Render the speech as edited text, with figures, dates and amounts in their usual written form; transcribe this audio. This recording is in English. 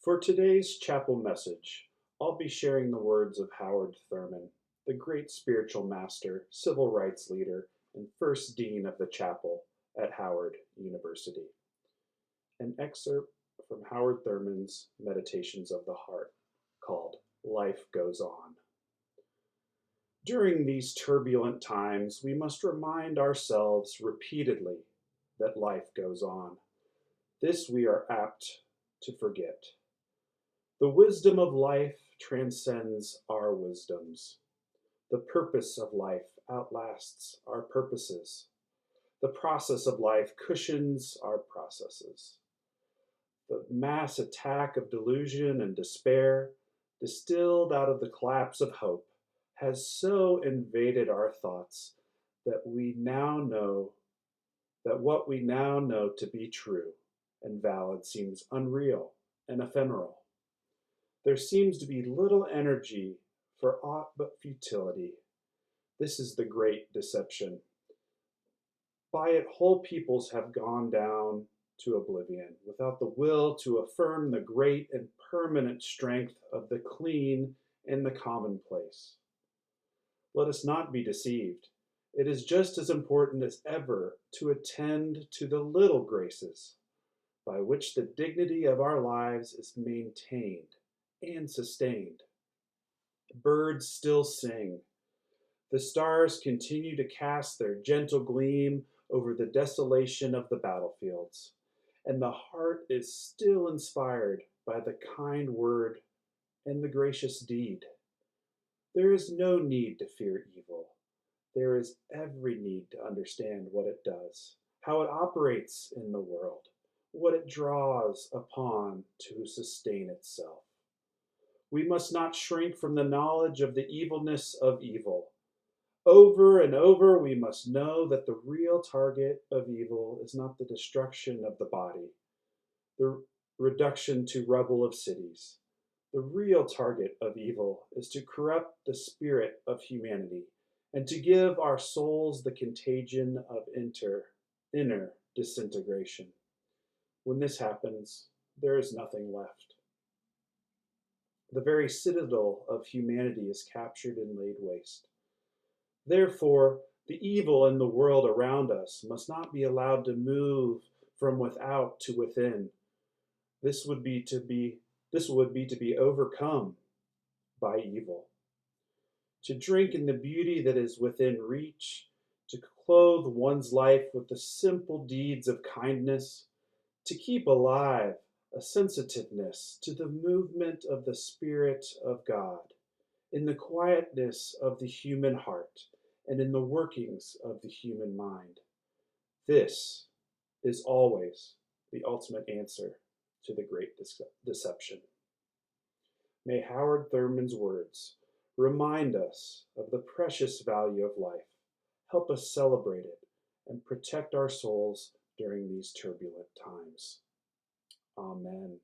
For today's chapel message, I'll be sharing the words of Howard Thurman, the great spiritual master, civil rights leader, and first dean of the chapel at Howard University. An excerpt from Howard Thurman's Meditations of the Heart called Life Goes On. During these turbulent times, we must remind ourselves repeatedly that life goes on. This we are apt to forget. The wisdom of life transcends our wisdoms. The purpose of life outlasts our purposes. The process of life cushions our processes. The mass attack of delusion and despair, distilled out of the collapse of hope, has so invaded our thoughts that what we now know to be true and valid seems unreal and ephemeral. There seems to be little energy for aught but futility. This is the great deception. By it, whole peoples have gone down to oblivion without the will to affirm the great and permanent strength of the clean and the commonplace. Let us not be deceived. It is just as important as ever to attend to the little graces by which the dignity of our lives is maintained and sustained. Birds still sing. The stars continue to cast their gentle gleam over the desolation of the battlefields, and the heart is still inspired by the kind word and the gracious deed. There is no need to fear evil. There is every need to understand what it does, how it operates in the world, what it draws upon to sustain itself. We must not shrink from the knowledge of the evilness of evil. Over and over, we must know that the real target of evil is not the destruction of the body, the reduction to rubble of cities. The real target of evil is to corrupt the spirit of humanity and to give our souls the contagion of inner disintegration. When this happens, there is nothing left. The very citadel of humanity is captured and laid waste. Therefore, the evil in the world around us must not be allowed to move from without to within. This would be to be overcome by evil. To drink in the beauty that is within reach, to clothe one's life with the simple deeds of kindness, to keep alive a sensitiveness to the movement of the Spirit of God, in the quietness of the human heart, and in the workings of the human mind. This is always the ultimate answer to the great deception. May Howard Thurman's words remind us of the precious value of life, help us celebrate it, and protect our souls during these turbulent times. Amen.